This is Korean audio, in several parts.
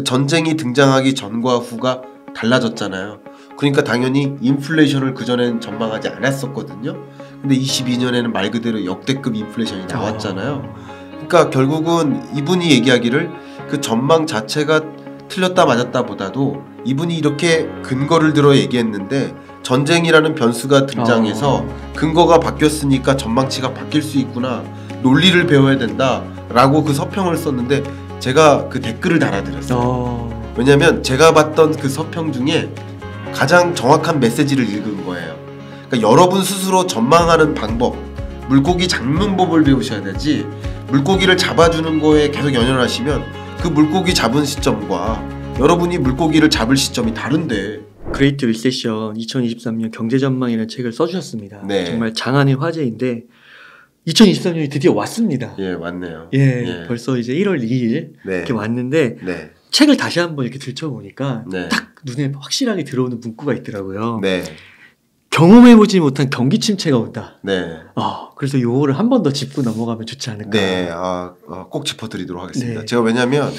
전쟁이 등장하기 전과 후가 달라졌잖아요. 그러니까 당연히 인플레이션을 그전엔 전망하지 않았었거든요. 근데 22년에는 말 그대로 역대급 인플레이션이 나왔잖아요. 그러니까 결국은 이분이 얘기하기를 그 전망 자체가 틀렸다 맞았다 보다도 이분이 이렇게 근거를 들어 얘기했는데 전쟁이라는 변수가 등장해서 근거가 바뀌었으니까 전망치가 바뀔 수 있구나, 논리를 배워야 된다라고 그 서평을 썼는데 제가 그 댓글을 달아드렸어요. 왜냐하면 제가 봤던 그 서평 중에 가장 정확한 메시지를 읽은 거예요. 그러니까 여러분 스스로 전망하는 방법, 물고기 잡는 법을 배우셔야 되지, 물고기를 잡아주는 거에 계속 연연하시면 그 물고기 잡은 시점과 여러분이 물고기를 잡을 시점이 다른데. 그레이트 리세션 2023년 경제전망이라는 책을 써주셨습니다. 네. 정말 장안의 화제인데 2023년이 드디어 왔습니다. 예, 왔네요. 예, 벌써 이제 1월 2일 네. 이렇게 왔는데 네. 책을 다시 한번 이렇게 들춰보니까 네. 딱 눈에 확실하게 들어오는 문구가 있더라고요. 네. 경험해보지 못한 경기 침체가 온다. 네. 그래서 요거를 한 번 더 짚고 넘어가면 좋지 않을까. 네. 꼭 짚어드리도록 하겠습니다. 네. 제가 왜냐하면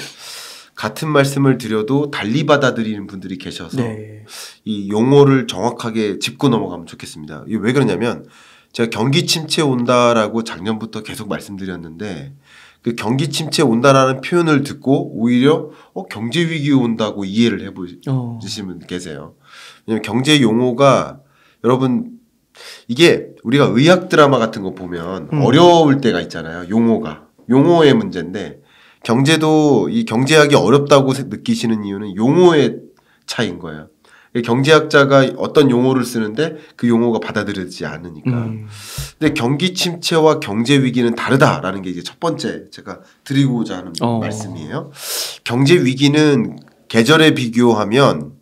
같은 말씀을 드려도 달리 받아들이는 분들이 계셔서 네. 이 용어를 정확하게 짚고 넘어가면 좋겠습니다. 이게 왜 그러냐면 제가 경기 침체 온다라고 작년부터 계속 말씀드렸는데 그 경기 침체 온다라는 표현을 듣고 오히려 경제 위기 온다고 이해를 해보시는 분 계세요. 왜냐면 경제 용어가 여러분 이게 우리가 의학 드라마 같은 거 보면 어려울 때가 있잖아요. 용어의 문제인데 경제도 이 경제학이 어렵다고 느끼시는 이유는 용어의 차이인 거예요. 경제학자가 어떤 용어를 쓰는데 그 용어가 받아들여지지 않으니까. 근데 경기 침체와 경제 위기는 다르다라는 게 이제 첫 번째 제가 드리고자 하는 말씀이에요. 경제 위기는 계절에 비교하면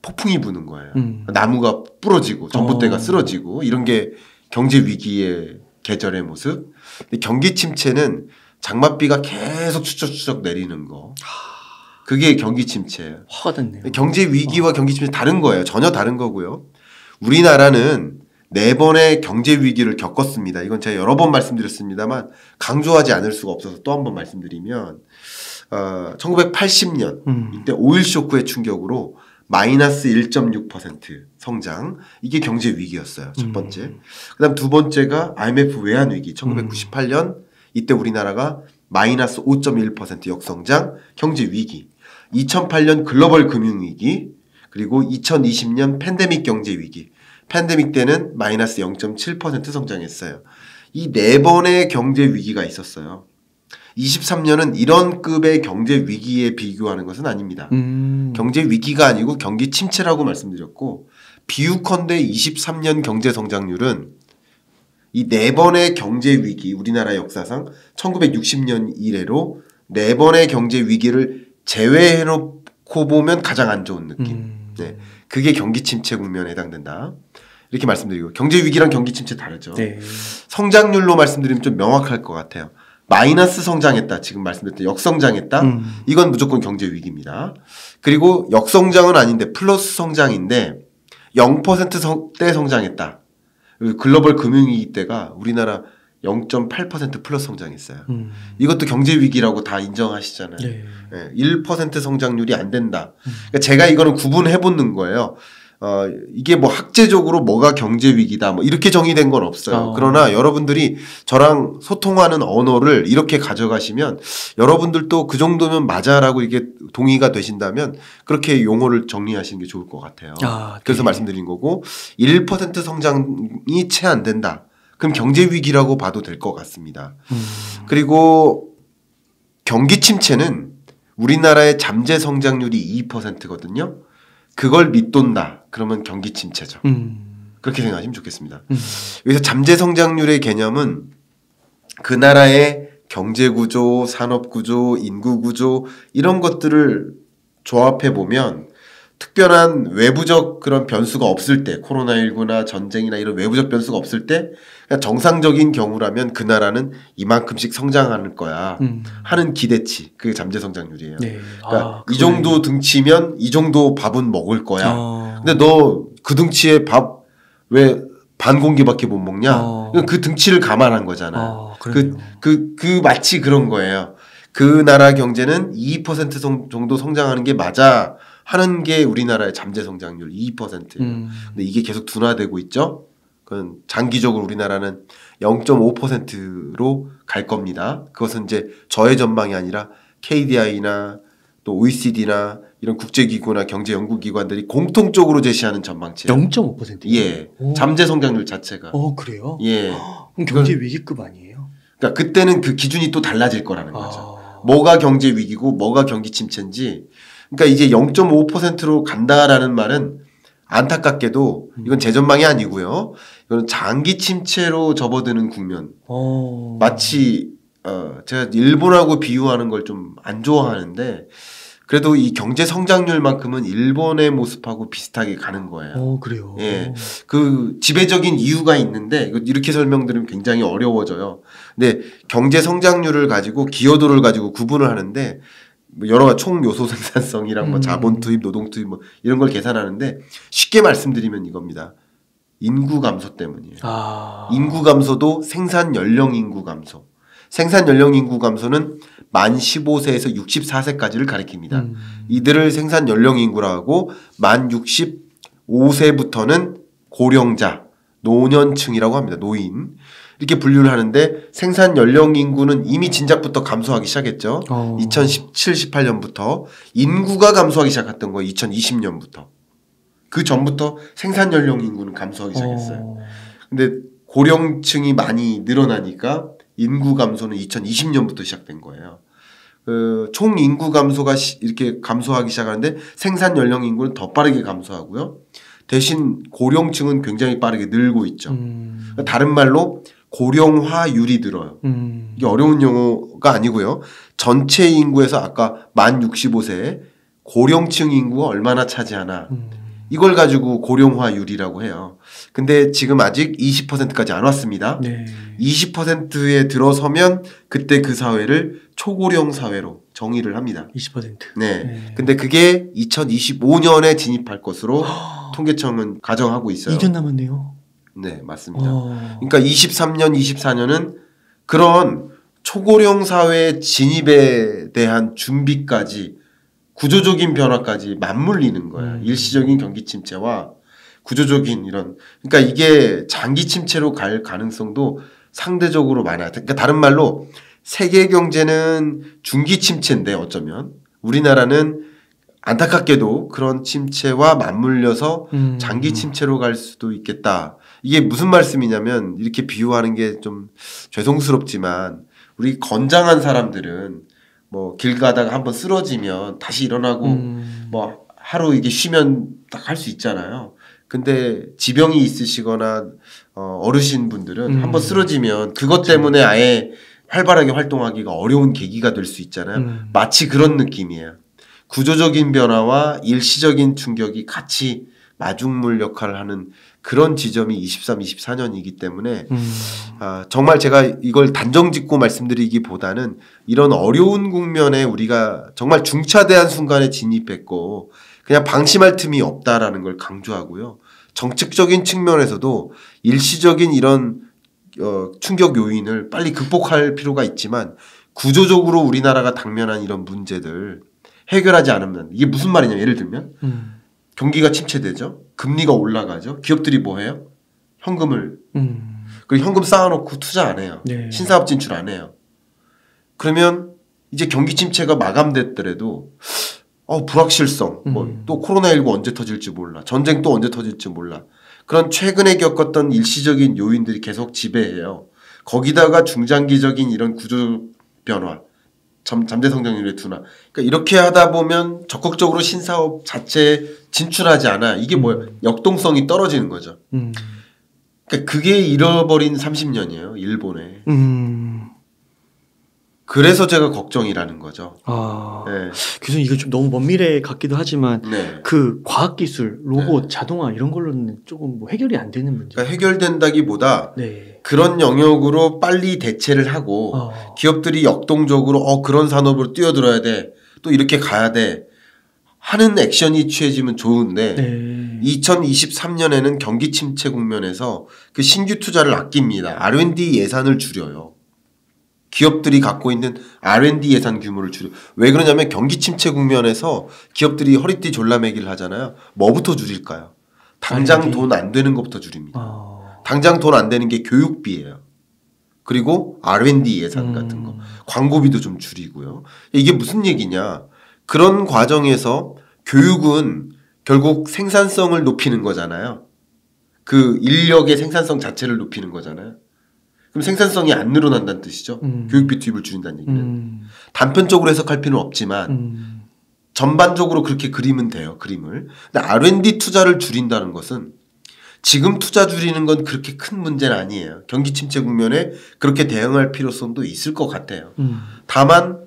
폭풍이 부는 거예요. 나무가 부러지고 전봇대가 쓰러지고 이런 게 경제 위기의 계절의 모습. 근데 경기 침체는 장맛비가 계속 추적추적 내리는 거. 그게 경기 침체예요. 화가 났네요. 경제 위기와 경기 침체 다른 거예요. 전혀 다른 거고요. 우리나라는 4번의 경제 위기를 겪었습니다. 이건 제가 여러 번 말씀드렸습니다만 강조하지 않을 수가 없어서 또 한 번 말씀드리면 1980년 이때 오일 쇼크의 충격으로 마이너스 1.6% 성장. 이게 경제 위기였어요. 첫 번째. 그다음 두 번째가 IMF 외환 위기 1998년 이때 우리나라가 마이너스 5.1% 역성장 경제 위기. 2008년 글로벌 금융위기, 그리고 2020년 팬데믹 경제 위기. 팬데믹 때는 마이너스 0.7% 성장했어요. 이 4번의 경제 위기가 있었어요. 23년은 이런 급의 경제 위기에 비교하는 것은 아닙니다. 경제 위기가 아니고 경기 침체라고 말씀드렸고, 비유컨대 23년 경제 성장률은 이 4번의 경제 위기, 우리나라 역사상 1960년 이래로 4번의 경제 위기를 제외해놓고 보면 가장 안 좋은 느낌. 네, 그게 경기 침체 국면에 해당된다. 이렇게 말씀드리고, 경제 위기랑 경기 침체 다르죠. 네. 성장률로 말씀드리면 좀 명확할 것 같아요. 마이너스 성장했다. 지금 말씀드렸던 역성장했다. 이건 무조건 경제 위기입니다. 그리고 역성장은 아닌데 플러스 성장인데 0%대 성장했다. 글로벌 금융위기 때가 우리나라 0.8% 플러스 성장했어요. 이것도 경제 위기라고 다 인정하시잖아요. 네. 네, 1% 성장률이 안 된다. 그러니까 제가 이거는 구분해 보는 거예요. 이게 뭐 학제적으로 뭐가 경제 위기다 뭐 이렇게 정의된 건 없어요. 그러나 여러분들이 저랑 소통하는 언어를 이렇게 가져가시면 여러분들도 그 정도면 맞아라고 이게 동의가 되신다면 그렇게 용어를 정리하시는 게 좋을 것 같아요. 그래서 말씀드린 거고, 1% 성장이 채 안 된다. 그럼 경제 위기라고 봐도 될 것 같습니다. 그리고 경기 침체는 우리나라의 잠재 성장률이 2%거든요. 그걸 밑돈다. 그러면 경기 침체죠. 그렇게 생각하시면 좋겠습니다. 여기서 잠재 성장률의 개념은 그 나라의 경제 구조, 산업 구조, 인구 구조 이런 것들을 조합해 보면 특별한 외부적 그런 변수가 없을 때, 코로나19나 전쟁이나 이런 외부적 변수가 없을 때 그냥 정상적인 경우라면 그 나라는 이만큼씩 성장할 거야 하는 기대치, 그게 잠재 성장률이에요. 네. 그러니까 이 정도 등치면 이 정도 밥은 먹을 거야. 근데 너 그 등치에 밥 왜 반 공기밖에 못 먹냐? 그 등치를 감안한 거잖아. 마치 그런 거예요. 그 나라 경제는 2% 정도 성장하는 게 맞아 하는 게 우리나라의 잠재 성장률 2%예요. 근데 이게 계속 둔화되고 있죠. 그건 장기적으로 우리나라는 0.5%로 갈 겁니다. 그것은 이제 저의 전망이 아니라 KDI나 또 OECD나 이런 국제기구나 경제연구기관들이 공통적으로 제시하는 전망치예요. 0.5%? 예. 오. 잠재 성장률 자체가. 그래요? 예. 그럼 경제 위기급 아니에요? 그러니까 그때는 그 기준이 또 달라질 거라는 거죠. 아. 뭐가 경제 위기고 뭐가 경기 침체인지. 그러니까 이제 0.5%로 간다라는 말은 안타깝게도 이건 제 전망이 아니고요. 이건 장기 침체로 접어드는 국면. 마치 제가 일본하고 비유하는 걸 좀 안 좋아하는데 그래도 이 경제 성장률만큼은 일본의 모습하고 비슷하게 가는 거예요. 그래요. 예. 그 지배적인 이유가 있는데 이렇게 설명드리면 굉장히 어려워져요. 근데 경제 성장률을 가지고 기여도를 가지고 구분을 하는데 여러 가지 총 요소 생산성이랑 뭐 자본 투입, 노동 투입 뭐 이런 걸 계산하는데 쉽게 말씀드리면 이겁니다. 인구 감소 때문이에요. 인구 감소도 생산 연령 인구 감소. 생산 연령 인구 감소는 만 15세에서 64세까지를 가리킵니다. 이들을 생산 연령 인구라고 하고 만 65세부터는 고령자, 노년층이라고 합니다. 노인. 이렇게 분류를 하는데 생산 연령 인구는 이미 진작부터 감소하기 시작했죠. 2017, 18년부터 인구가 감소하기 시작했던 거예요. 2020년부터. 그 전부터 생산 연령 인구는 감소하기 시작했어요. 근데 고령층이 많이 늘어나니까 인구 감소는 2020년부터 시작된 거예요. 총 인구 감소가 이렇게 감소하기 시작하는데 생산 연령 인구는 더 빠르게 감소하고요. 대신 고령층은 굉장히 빠르게 늘고 있죠. 다른 말로 고령화율이 늘어요. 이게 어려운 용어가 아니고요. 전체 인구에서 아까 만 65세 고령층 인구가 얼마나 차지하나 이걸 가지고 고령화율이라고 해요. 근데 지금 아직 20%까지 안 왔습니다. 네. 20%에 들어서면 그때 그 사회를 초고령 사회로 정의를 합니다. 20%. 네. 네. 근데 그게 2025년에 진입할 것으로 통계청은 가정하고 있어요. 2년 남았네요. 네, 맞습니다. 그러니까 23년, 24년은 그런 초고령 사회 진입에 대한 준비까지 구조적인 변화까지 맞물리는 거야. 일시적인 경기 침체와 구조적인 이런. 그러니까 이게 장기 침체로 갈 가능성도 상대적으로 많아요. 그러니까 다른 말로 세계 경제는 중기 침체인데 어쩌면 우리나라는 안타깝게도 그런 침체와 맞물려서 장기 침체로 갈 수도 있겠다. 이게 무슨 말씀이냐면 이렇게 비유하는 게 좀 죄송스럽지만 우리 건장한 사람들은 뭐 길 가다가 한번 쓰러지면 다시 일어나고 뭐 하루 이게 쉬면 딱 할 수 있잖아요. 근데 지병이 있으시거나 어르신 분들은 한번 쓰러지면 그것 때문에 아예 활발하게 활동하기가 어려운 계기가 될 수 있잖아요. 마치 그런 느낌이에요. 구조적인 변화와 일시적인 충격이 같이 마중물 역할을 하는 그런 지점이 23, 24년이기 때문에 정말 제가 이걸 단정짓고 말씀드리기보다는 이런 어려운 국면에 우리가 정말 중차대한 순간에 진입했고 그냥 방심할 틈이 없다라는 걸 강조하고요. 정책적인 측면에서도 일시적인 이런 충격 요인을 빨리 극복할 필요가 있지만 구조적으로 우리나라가 당면한 이런 문제들 해결하지 않으면 이게 무슨 말이냐면 예를 들면 경기가 침체되죠. 금리가 올라가죠. 기업들이 뭐 해요? 현금을 그리고 현금 쌓아놓고 투자 안 해요. 네. 신사업 진출 안 해요. 그러면 이제 경기 침체가 마감됐더라도 불확실성 뭐 또 코로나19 언제 터질지 몰라. 전쟁 또 언제 터질지 몰라. 그런 최근에 겪었던 일시적인 요인들이 계속 지배해요. 거기다가 중장기적인 이런 구조 변화 잠재 성장률의 둔화. 그러니까 이렇게 하다 보면 적극적으로 신사업 자체에 진출하지 않아. 이게 뭐예요? 역동성이 떨어지는 거죠. 그러니까 그게 잃어버린 30년이에요. 일본에. 그래서 제가 걱정이라는 거죠. 네. 교수님 이거 좀 너무 먼 미래 같기도 하지만 네. 그 과학기술, 로봇, 자동화 이런 걸로는 조금 뭐 해결이 안 되는 문제. 그러니까 해결된다기보다 네. 그런 영역으로 빨리 대체를 하고 기업들이 역동적으로 그런 산업으로 뛰어들어야 돼. 또 이렇게 가야 돼. 하는 액션이 취해지면 좋은데 네. 2023년에는 경기 침체 국면에서 그 신규 투자를 아낍니다. R&D 예산을 줄여요. 기업들이 갖고 있는 R&D 예산 규모를 줄여. 왜 그러냐면 경기 침체 국면에서 기업들이 허리띠 졸라매기를 하잖아요. 뭐부터 줄일까요? 당장 R&D. 돈 안 되는 것부터 줄입니다. 당장 돈 안 되는 게 교육비예요. 그리고 R&D 예산 같은 거. 광고비도 좀 줄이고요. 이게 무슨 얘기냐. 그런 과정에서 교육은 결국 생산성을 높이는 거잖아요. 그 인력의 생산성 자체를 높이는 거잖아요. 그럼 생산성이 안 늘어난다는 뜻이죠. 교육비 투입을 줄인다는 얘기는. 단편적으로 해석할 필요는 없지만 전반적으로 그렇게 그리면 돼요. 그림을. 근데 R&D 투자를 줄인다는 것은 지금 투자 줄이는 건 그렇게 큰 문제는 아니에요. 경기 침체 국면에 그렇게 대응할 필요성도 있을 것 같아요. 다만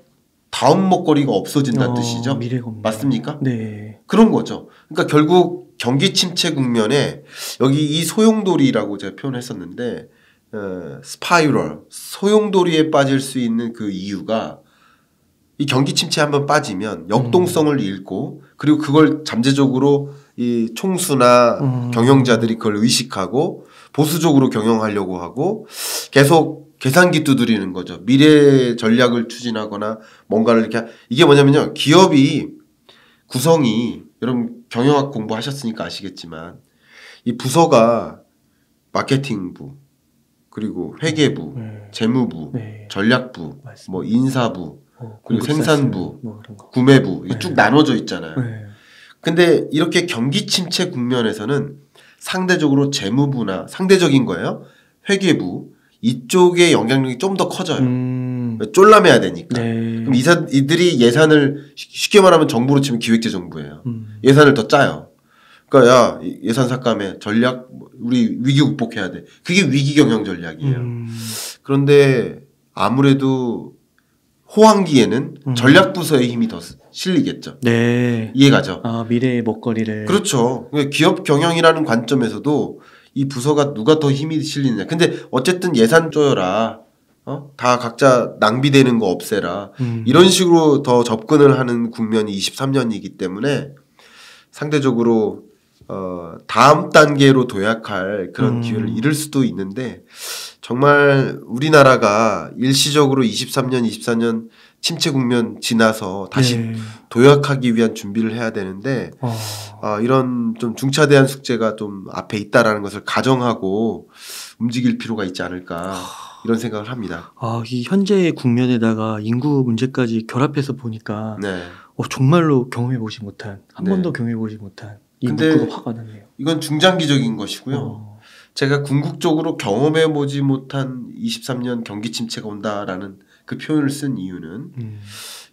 다음 먹거리가 없어진다는 뜻이죠. 미래가 없네요. 맞습니까? 네. 그런 거죠. 그러니까 결국 경기 침체 국면에 여기 이 소용돌이라고 제가 표현했었는데 스파이럴, 소용돌이에 빠질 수 있는 그 이유가 이 경기 침체에 한번 빠지면 역동성을 잃고 그리고 그걸 잠재적으로 이 총수나 경영자들이 그걸 의식하고 보수적으로 경영하려고 하고 계속 계산기 두드리는 거죠. 미래 전략을 추진하거나 뭔가를 이렇게 이게 뭐냐면요. 기업이 구성이 여러분 경영학 공부하셨으니까 아시겠지만 이 부서가 마케팅부 그리고 회계부, 재무부, 전략부, 맞습니다. 뭐 인사부, 그리고 공급사슬, 생산부, 뭐 그런 거. 구매부 이게 쭉 나눠져 있잖아요. 네. 근데 이렇게 경기 침체 국면에서는 상대적으로 재무부나 상대적인 거예요. 회계부 이쪽의 영향력이 좀 더 커져요. 쫄라매야 되니까. 네. 그럼 이들이 예산을 쉽게 말하면 정부로 치면 기획재정부예요. 예산을 더 짜요. 그러니까 야 예산 삭감해 전략 우리 위기 극복해야 돼. 그게 위기 경영 전략이에요. 그런데 아무래도 호황기에는 전략 부서의 힘이 더 실리겠죠. 네. 이해가죠? 아 미래의 먹거리를. 그렇죠. 기업 경영이라는 관점에서도 이 부서가 누가 더 힘이 실리느냐. 근데 어쨌든 예산 쪼여라. 다 각자 낭비되는 거 없애라. 이런 식으로 더 접근을 하는 국면이 23년이기 때문에 상대적으로 다음 단계로 도약할 그런 기회를 잃을 수도 있는데 정말 우리나라가 일시적으로 23년, 24년 침체 국면 지나서 다시 도약하기 위한 준비를 해야 되는데 이런 좀 중차대한 숙제가 좀 앞에 있다라는 것을 가정하고 움직일 필요가 있지 않을까 이런 생각을 합니다. 이 현재의 국면에다가 인구 문제까지 결합해서 보니까 네. 정말로 경험해보지 못한 한 네. 번도 경험해보지 못한 이 근데 문구가 화가 나네요. 이건 중장기적인 것이고요. 제가 궁극적으로 경험해보지 못한 23년 경기 침체가 온다라는 그 표현을 쓴 이유는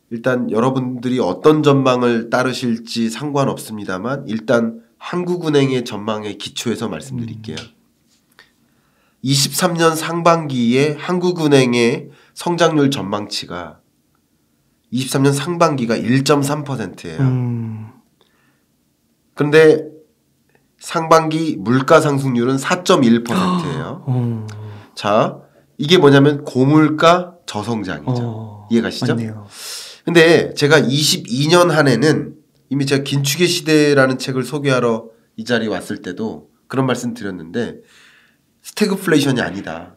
일단 여러분들이 어떤 전망을 따르실지 상관없습니다만 일단 한국은행의 전망에 기초해서 말씀드릴게요. 23년 상반기에 한국은행의 성장률 전망치가 23년 상반기가 1.3%예요. 그런데 상반기 물가 상승률은 4.1%예요. 자, 이게 뭐냐면 고물가 저성장이죠. 이해가시죠? 맞네요. 근데 제가 22년 한 해는 이미 제가 긴축의 시대라는 책을 소개하러 이 자리에 왔을 때도 그런 말씀 드렸는데 스태그플레이션이 아니다.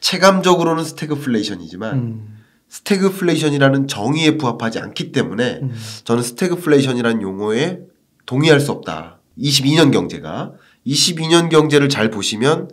체감적으로는 스태그플레이션이지만 스태그플레이션이라는 정의에 부합하지 않기 때문에 저는 스태그플레이션이라는 용어에 동의할 수 없다. 22년 경제가 22년 경제를 잘 보시면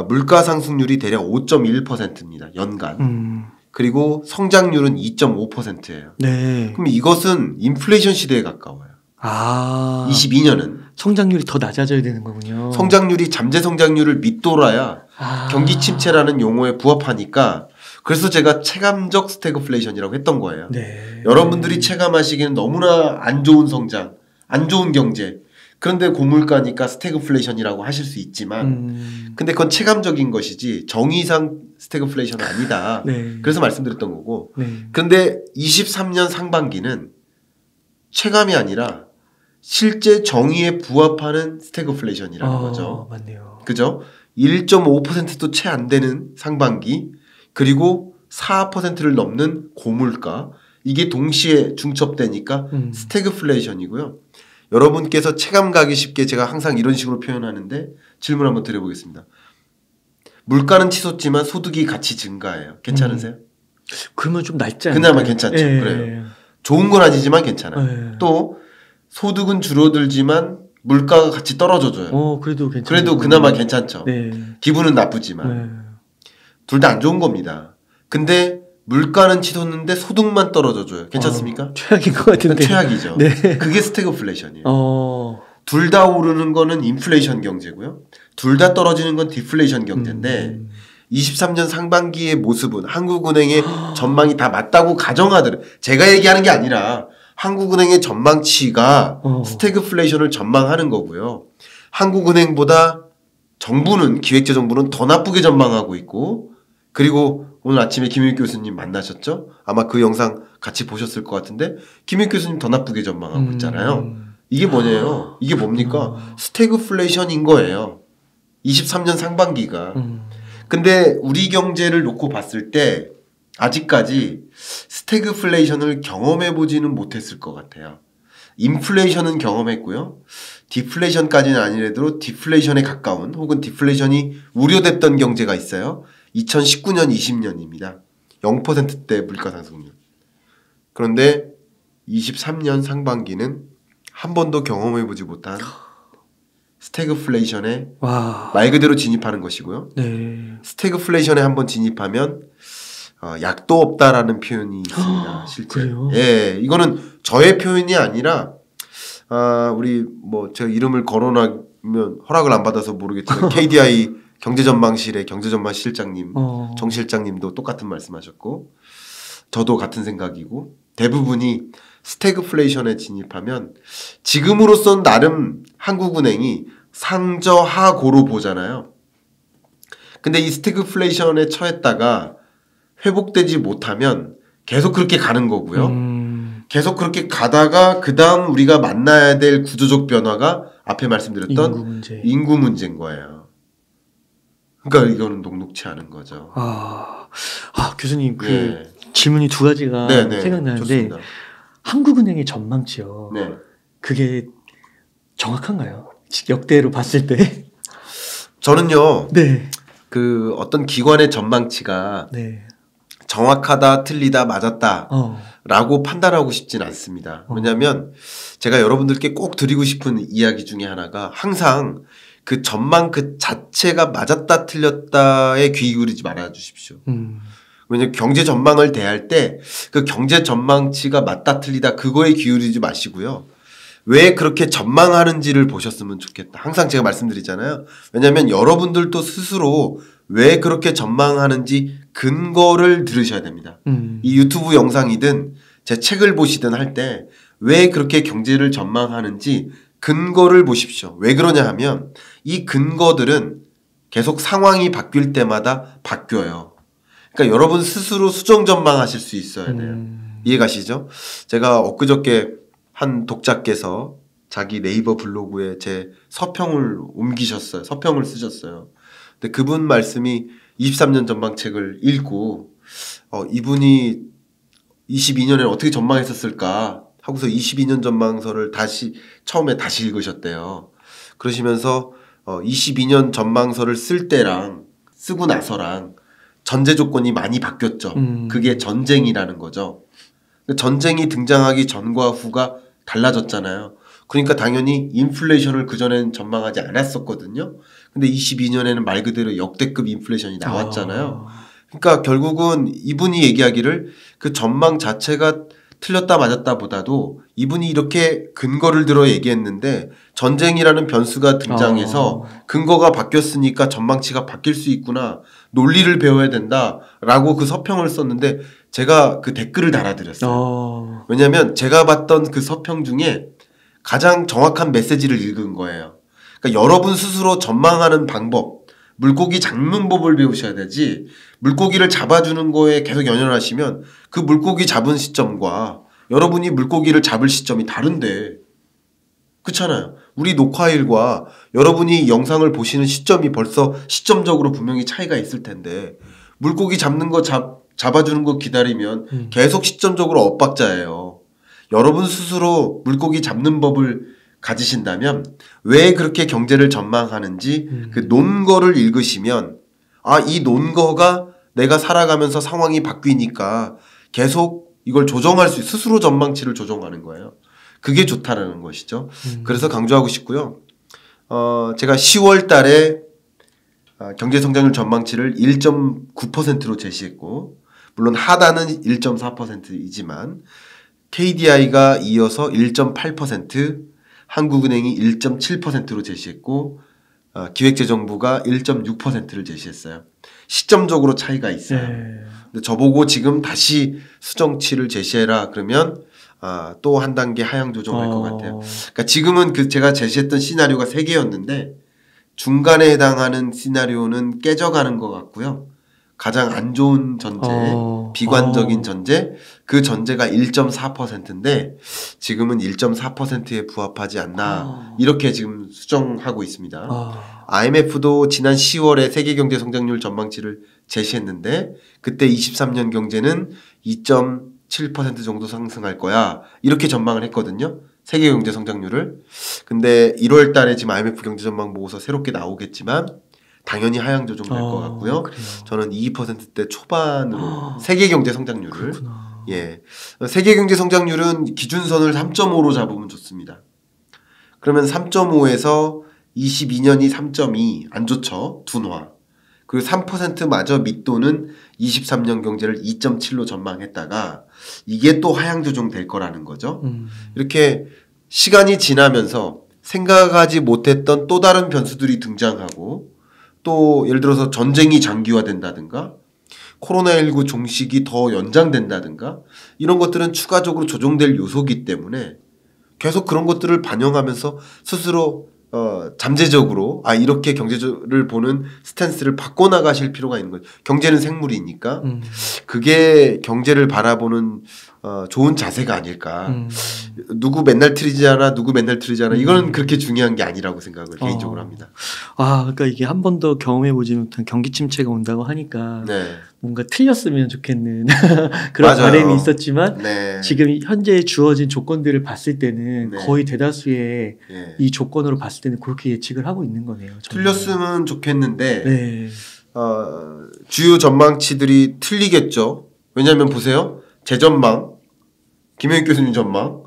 물가 상승률이 대략 5.1%입니다. 연간. 그리고 성장률은 2.5%예요. 네. 그럼 이것은 인플레이션 시대에 가까워요. 22년은 성장률이 더 낮아져야 되는 거군요. 성장률이 잠재 성장률을 밑돌아야 경기 침체라는 용어에 부합하니까 그래서 제가 체감적 스태그플레이션이라고 했던 거예요. 네. 여러분들이 체감하시기에는 너무나 안 좋은 성장, 안 좋은 경제. 그런데 고물가니까 스태그플레이션이라고 하실 수 있지만 근데 그건 체감적인 것이지 정의상 스태그플레이션은 아니다. 네. 그래서 말씀드렸던 거고. 네. 그런데 23년 상반기는 체감이 아니라 실제 정의에 부합하는 스태그플레이션이라는 거죠. 맞네요. 그죠? 1.5%도 채 안 되는 상반기 그리고 4%를 넘는 고물가 이게 동시에 중첩되니까 스태그플레이션이고요. 여러분께서 체감 가기 쉽게 제가 항상 이런 식으로 표현하는데 질문 한번 드려보겠습니다. 물가는 치솟지만 소득이 같이 증가해요. 괜찮으세요? 그러면 좀 낫지 않나요? 그나마 괜찮죠. 예. 그래요. 좋은 건 아니지만 괜찮아요. 예. 또 소득은 줄어들지만 물가가 같이 떨어져줘요. 그래도 괜찮아요. 그래도 그나마 괜찮죠. 네. 기분은 나쁘지만 둘 다 안 좋은 겁니다. 근데 물가는 치솟는데 소득만 떨어져줘요. 괜찮습니까? 최악인 것 같은데. 최악이죠. 네. 그게 스태그플레이션이에요. 둘 다 오르는 거는 인플레이션 경제고요. 둘 다 떨어지는 건 디플레이션 경제인데 23년 상반기의 모습은 한국은행의 전망이 다 맞다고 가정하더라도 제가 얘기하는 게 아니라 한국은행의 전망치가 스태그플레이션을 전망하는 거고요. 한국은행보다 정부는 기획재정부는 더 나쁘게 전망하고 있고 그리고 오늘 아침에 김윤 교수님 만나셨죠? 아마 그 영상 같이 보셨을 것 같은데 김윤 교수님 더 나쁘게 전망하고 있잖아요. 이게 뭐냐요? 이게 뭡니까? 스태그플레이션인 거예요. 23년 상반기가. 근데 우리 경제를 놓고 봤을 때 아직까지 스태그플레이션을 경험해 보지는 못했을 것 같아요. 인플레이션은 경험했고요. 디플레이션까지는 아니래도 디플레이션에 가까운 혹은 디플레이션이 우려됐던 경제가 있어요. 2019년, 20년입니다. 0%대 물가 상승률. 그런데 23년 상반기는 한 번도 경험해 보지 못한 스태그플레이션에 말 그대로 진입하는 것이고요. 네. 스태그플레이션에 한번 진입하면 약도 없다라는 표현이 있습니다. 실제. 그래요? 예, 이거는 저의 표현이 아니라 우리 뭐 제가 이름을 거론하면 허락을 안 받아서 모르겠지만 KDI 경제전망실의 경제전망 실장님, 정 실장님도 똑같은 말씀하셨고 저도 같은 생각이고 대부분이 스태그플레이션에 진입하면 지금으로선 나름 한국은행이 상저하고로 보잖아요. 근데 이 스태그플레이션에 처했다가 회복되지 못하면 계속 그렇게 가는 거고요. 계속 그렇게 가다가 그 다음 우리가 만나야 될 구조적 변화가 앞에 말씀드렸던 인구 문제인 거예요. 그러니까 이거는 녹록치 않은 거죠. 교수님 그 질문이 두 가지가 생각나는데 좋습니다. 한국은행의 전망치요. 네. 그게 정확한가요? 역대로 봤을 때? 저는요. 네. 그 어떤 기관의 전망치가 네. 정확하다, 틀리다, 맞았다 라고 판단하고 싶진 않습니다. 왜냐하면 제가 여러분들께 꼭 드리고 싶은 이야기 중에 하나가 항상 그 전망 그 자체가 맞았다, 틀렸다에 귀 기울이지 말아 주십시오. 왜냐하면 경제 전망을 대할 때 그 경제 전망치가 맞다, 틀리다 그거에 기울이지 마시고요. 왜 그렇게 전망하는지를 보셨으면 좋겠다. 항상 제가 말씀드리잖아요. 왜냐하면 여러분들도 스스로 왜 그렇게 전망하는지 근거를 들으셔야 됩니다. 이 유튜브 영상이든 제 책을 보시든 할 때 왜 그렇게 경제를 전망하는지 근거를 보십시오. 왜 그러냐 하면 이 근거들은 계속 상황이 바뀔 때마다 바뀌어요. 그러니까 여러분 스스로 수정 전망하실 수 있어야 돼요. 이해가시죠? 제가 엊그저께 한 독자께서 자기 네이버 블로그에 제 서평을 옮기셨어요. 서평을 쓰셨어요. 근데 그분 말씀이 23년 전망책을 읽고 이분이 22년에 어떻게 전망했었을까 하고서 22년 전망서를 처음에 다시 읽으셨대요. 그러시면서 22년 전망서를 쓸 때랑 쓰고 나서랑 전제 조건이 많이 바뀌었죠. 그게 전쟁이라는 거죠. 전쟁이 등장하기 전과 후가 달라졌잖아요. 그러니까 당연히 인플레이션을 그전엔 전망하지 않았었거든요. 근데 22년에는 말 그대로 역대급 인플레이션이 나왔잖아요. 그러니까 결국은 이분이 얘기하기를 그 전망 자체가 틀렸다 맞았다 보다도 이분이 이렇게 근거를 들어 얘기했는데 전쟁이라는 변수가 등장해서 근거가 바뀌었으니까 전망치가 바뀔 수 있구나. 논리를 배워야 된다라고 그 서평을 썼는데 제가 그 댓글을 달아드렸어요. 왜냐하면 제가 봤던 그 서평 중에 가장 정확한 메시지를 읽은 거예요. 그러니까 여러분 스스로 전망하는 방법, 물고기 잡는 법을 배우셔야 되지 물고기를 잡아주는 거에 계속 연연하시면 그 물고기 잡은 시점과 여러분이 물고기를 잡을 시점이 다른데 그렇잖아요. 우리 녹화일과 여러분이 영상을 보시는 시점이 벌써 시점적으로 분명히 차이가 있을 텐데 물고기 잡는 거 잡아주는 거 기다리면 계속 시점적으로 엇박자예요. 여러분 스스로 물고기 잡는 법을 가지신다면 왜 그렇게 경제를 전망하는지 그 논거를 읽으시면 이 논거가 내가 살아가면서 상황이 바뀌니까 계속 이걸 조정할 수 스스로 전망치를 조정하는 거예요. 그게 좋다라는 것이죠. 그래서 강조하고 싶고요. 제가 10월 달에 경제 성장률 전망치를 1.9%로 제시했고 물론 하단은 1.4%이지만 KDI가 이어서 1.8%, 한국은행이 1.7%로 제시했고 기획재정부가 1.6%를 제시했어요. 시점적으로 차이가 있어요. 근데 저보고 지금 다시 수정치를 제시해라 그러면 또 한 단계 하향 조정할 것 같아요. 그러니까 지금은 제가 제시했던 시나리오가 3개였는데 중간에 해당하는 시나리오는 깨져가는 것 같고요. 가장 안 좋은 전제, 비관적인 전제, 그 전제가 1.4%인데 지금은 1.4%에 부합하지 않나 이렇게 지금 수정하고 있습니다. IMF도 지난 10월에 세계 경제 성장률 전망치를 제시했는데 그때 23년 경제는 2.7% 정도 상승할 거야 이렇게 전망을 했거든요. 세계 경제 성장률을. 근데 1월 달에 지금 IMF 경제 전망 보고서 새롭게 나오겠지만 당연히 하향 조정될 것 같고요. 그래요. 저는 2%대 초반으로 세계 경제 성장률을 그렇구나. 세계 경제 성장률은 기준선을 3.5로 잡으면 좋습니다. 그러면 3.5에서 22년이 3.2 안 좋죠. 둔화. 그리고 3%마저 밑도는 23년 경제를 2.7로 전망했다가 이게 또 하향 조정될 거라는 거죠. 이렇게 시간이 지나면서 생각하지 못했던 또 다른 변수들이 등장하고 또 예를 들어서 전쟁이 장기화된다든가 코로나19 종식이 더 연장된다든가 이런 것들은 추가적으로 조정될 요소이기 때문에 계속 그런 것들을 반영하면서 스스로 잠재적으로 이렇게 경제를 보는 스탠스를 바꿔나가실 필요가 있는 거죠. 경제는 생물이니까 그게 경제를 바라보는 좋은 자세가 아닐까. 누구 맨날 틀리잖아 누구 맨날 틀리잖아 이거는 그렇게 중요한 게 아니라고 생각을 개인적으로 합니다. 그러니까 이게 한 번도 경험해보지 못한 경기 침체가 온다고 하니까 뭔가 틀렸으면 좋겠는 그런 맞아요. 바람이 있었지만 지금 현재 주어진 조건들을 봤을 때는 거의 대다수의 이 조건으로 봤을 때는 그렇게 예측을 하고 있는 거네요. 정말. 틀렸으면 좋겠는데 주요 전망치들이 틀리겠죠. 왜냐하면 보세요. 제 전망, 김영익 교수님 전망,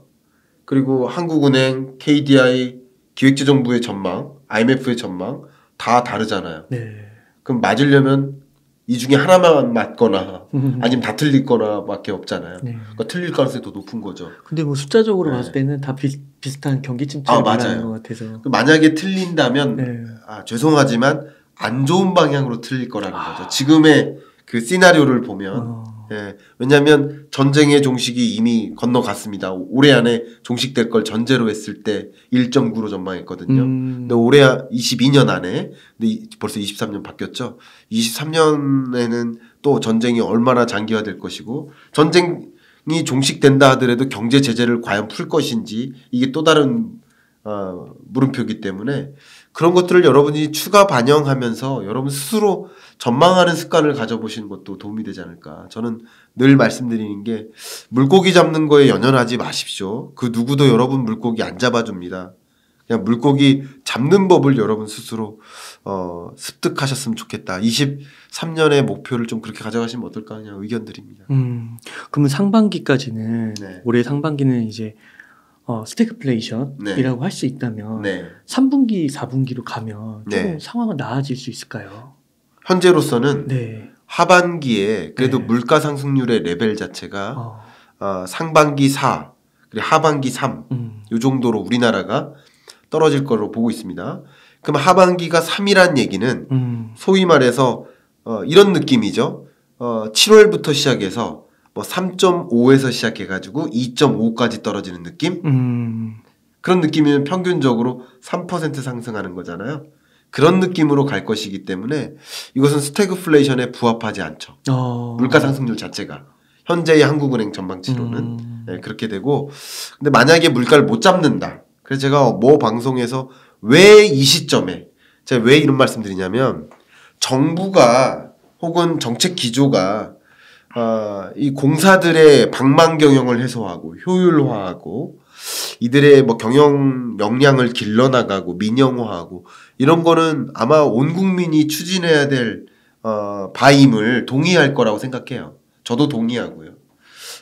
그리고 한국은행, KDI, 기획재정부의 전망, IMF의 전망 다 다르잖아요. 그럼 맞으려면 이 중에 하나만 맞거나 아니면 다 틀리거나 밖에 없잖아요. 그러니까 틀릴 가능성이 더 높은 거죠. 근데 뭐 숫자적으로 봤을 때는 다 비슷한 경기 침체를 말하는 것 같아서. 만약에 틀린다면 죄송하지만 안 좋은 방향으로 틀릴 거라는 거죠. 지금의 그 시나리오를 보면 왜냐하면 전쟁의 종식이 이미 건너갔습니다. 올해 안에 종식될 걸 전제로 했을 때 1.9로 전망했거든요. 근데 올해 22년 안에 근데 벌써 23년 바뀌었죠. 23년에는 또 전쟁이 얼마나 장기화될 것이고 전쟁이 종식된다 하더라도 경제 제재를 과연 풀 것인지 이게 또 다른 물음표이기 때문에 그런 것들을 여러분이 추가 반영하면서 여러분 스스로 전망하는 습관을 가져보시는 것도 도움이 되지 않을까. 저는 늘 말씀드리는 게 물고기 잡는 거에 연연하지 마십시오. 그 누구도 여러분 물고기 안 잡아줍니다. 그냥 물고기 잡는 법을 여러분 스스로 습득하셨으면 좋겠다. 23년의 목표를 좀 그렇게 가져가시면 어떨까 그냥 의견 드립니다. 그러면 상반기까지는 올해 상반기는 이제 스태그플레이션이라고 할 수 있다면 3분기, 4분기로 가면 조금 상황은 나아질 수 있을까요? 현재로서는 하반기에 그래도 물가 상승률의 레벨 자체가 상반기 4 그리고 하반기 3 이 정도로 우리나라가 떨어질 거로 보고 있습니다. 그럼 하반기가 3이란 얘기는 소위 말해서 이런 느낌이죠. 7월부터 시작해서 뭐 3.5에서 시작해가지고 2.5까지 떨어지는 느낌? 그런 느낌이면 평균적으로 3% 상승하는 거잖아요. 그런 느낌으로 갈 것이기 때문에 이것은 스태그플레이션에 부합하지 않죠. 물가 상승률 자체가. 현재의 한국은행 전망치로는 그렇게 되고 근데 만약에 물가를 못 잡는다. 그래서 제가 뭐 방송에서 왜 이 시점에 제가 왜 이런 말씀 드리냐면 정부가 혹은 정책 기조가 이 공사들의 방망 경영을 해소하고 효율화하고 이들의 뭐 경영 역량을 길러나가고 민영화하고 이런 거는 아마 온 국민이 추진해야 될 바임을 동의할 거라고 생각해요. 저도 동의하고요.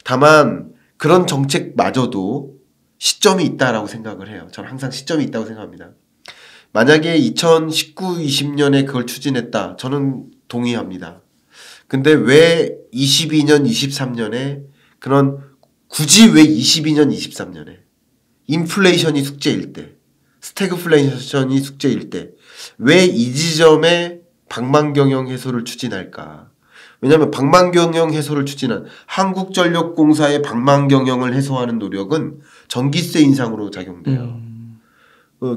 다만 그런 정책마저도 시점이 있다라고 생각을 해요. 저는 항상 시점이 있다고 생각합니다. 만약에 2019, 20년에 그걸 추진했다. 저는 동의합니다. 근데 왜 22년, 23년에 그런 굳이 왜 22년, 23년에 인플레이션이 숙제일 때, 스태그플레이션이 숙제일 때 왜 이 지점에 방만경영 해소를 추진할까? 왜냐하면 방만경영 해소를 추진한 한국전력공사의 방만경영을 해소하는 노력은 전기세 인상으로 작용돼요.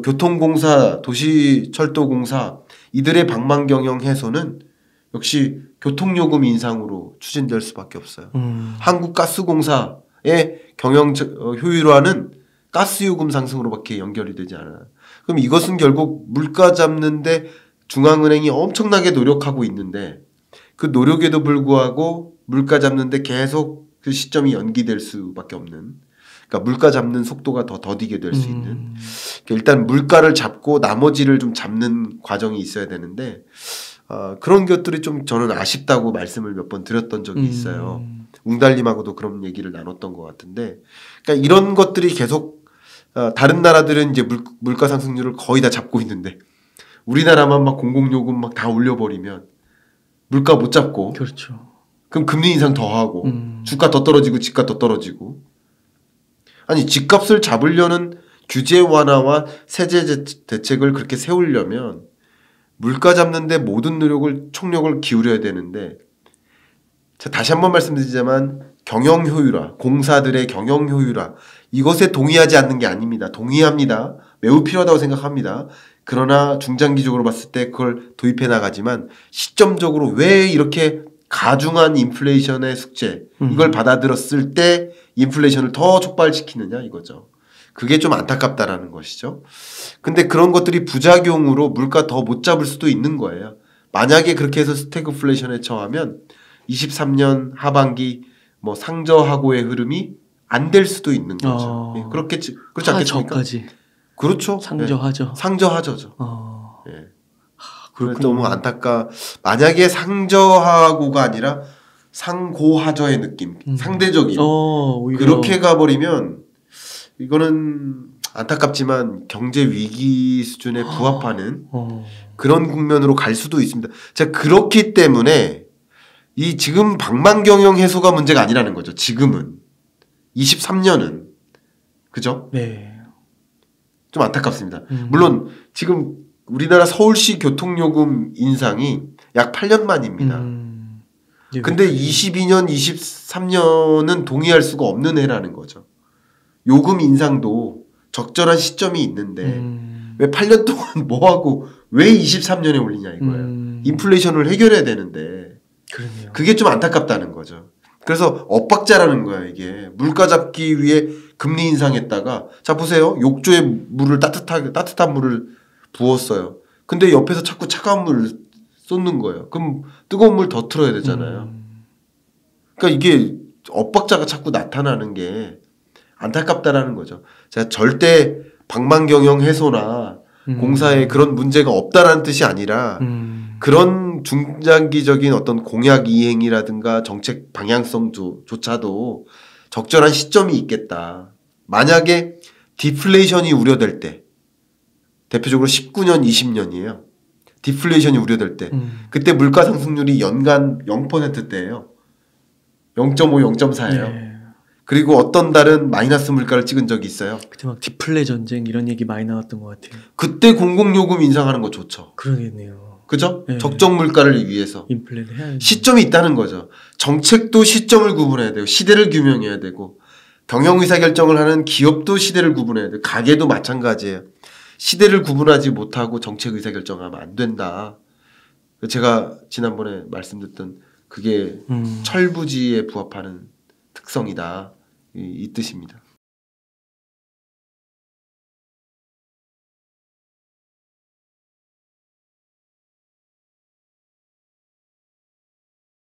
교통공사, 도시철도공사 이들의 방만경영 해소는 역시 교통요금 인상으로 추진될 수밖에 없어요. 한국가스공사의 경영 효율화는 가스요금 상승으로밖에 연결이 되지 않아요. 그럼 이것은 결국 물가 잡는데 중앙은행이 엄청나게 노력하고 있는데 그 노력에도 불구하고 물가 잡는데 계속 그 시점이 연기될 수밖에 없는, 그러니까 물가 잡는 속도가 더 더디게 될 수 있는, 일단 물가를 잡고 나머지를 좀 잡는 과정이 있어야 되는데 그런 것들이 좀 저는 아쉽다고 말씀을 몇 번 드렸던 적이 있어요. 웅달님하고도 그런 얘기를 나눴던 것 같은데, 그러니까 이런 것들이 계속 다른 나라들은 이제 물가 상승률을 거의 다 잡고 있는데 우리나라만 막 공공요금 막 다 올려버리면 물가 못 잡고, 그렇죠. 그럼 금리 인상 더 하고 주가 더 떨어지고 집값 더 떨어지고. 아니 집값을 잡으려는 규제 완화와 세제 대책을 그렇게 세우려면 물가 잡는데 모든 노력을 총력을 기울여야 되는데, 제가 다시 한번 말씀드리자면 경영 효율화, 공사들의 경영 효율화 이것에 동의하지 않는 게 아닙니다. 동의합니다. 매우 필요하다고 생각합니다. 그러나 중장기적으로 봤을 때 그걸 도입해 나가지만 시점적으로 왜 이렇게 가중한 인플레이션의 숙제 이걸 받아들였을 때 인플레이션을 더 촉발시키느냐 이거죠. 그게 좀 안타깝다라는 것이죠. 근데 그런 것들이 부작용으로 물가 더 못 잡을 수도 있는 거예요. 만약에 그렇게 해서 스태그플레이션에 처하면 23년 하반기 뭐 상저하고의 흐름이 안 될 수도 있는 거죠. 예, 그렇지 않겠습니까? 하저까지. 그렇죠. 상저하죠. 예, 상저하저죠. 예. 그래서 너무 만약에 상저하고가 아니라 상고하저의 느낌, 상대적인 그렇게 가버리면 이거는 안타깝지만 경제 위기 수준에 부합하는 그런 국면으로 갈 수도 있습니다. 자, 그렇기 때문에 이 지금 방만경영 해소가 문제가 아니라는 거죠. 지금은 23년은 그죠? 네. 좀 안타깝습니다. 물론 지금 우리나라 서울시 교통요금 인상이 약 8년 만입니다. 근데 22년, 23년은 동의할 수가 없는 해라는 거죠. 요금 인상도 적절한 시점이 있는데 왜 8년 동안 뭐하고 왜 23년에 올리냐 이거예요. 인플레이션을 해결해야 되는데 그러네요. 그게 좀 안타깝다는 거죠. 그래서 엇박자라는 거야 이게. 물가 잡기 위해 금리 인상했다가 자 보세요. 욕조에 물을 따뜻한 물을 부었어요. 근데 옆에서 자꾸 차가운 물을 쏟는 거예요. 그럼 뜨거운 물 더 틀어야 되잖아요. 그러니까 이게 엇박자가 자꾸 나타나는 게 안타깝다라는 거죠. 제가 절대 방만경영 해소나 공사에 그런 문제가 없다라는 뜻이 아니라 그런 중장기적인 어떤 공약 이행이라든가 정책 방향성조차도 적절한 시점이 있겠다. 만약에 디플레이션이 우려될 때, 대표적으로 19년, 20년이에요. 디플레이션이 우려될 때, 그때 물가 상승률이 연간 0%대예요. 0.5, 0.4예요. 네. 그리고 어떤 달은 마이너스 물가를 찍은 적이 있어요. 그때 막 디플레 전쟁 이런 얘기 많이 나왔던 것 같아요. 그때 공공요금 인상하는 거 좋죠. 그러겠네요. 그죠? 네. 적정 물가를 위해서. 인플레는 해야지. 시점이 있다는 거죠. 정책도 시점을 구분해야 돼요. 시대를 규명해야 되고 경영 의사결정을 하는 기업도 시대를 구분해야 돼요. 가게도 마찬가지예요. 시대를 구분하지 못하고 정책 의사결정하면 안 된다. 제가 지난번에 말씀드렸던 그게 철부지에 부합하는 특성이다. 이 뜻입니다.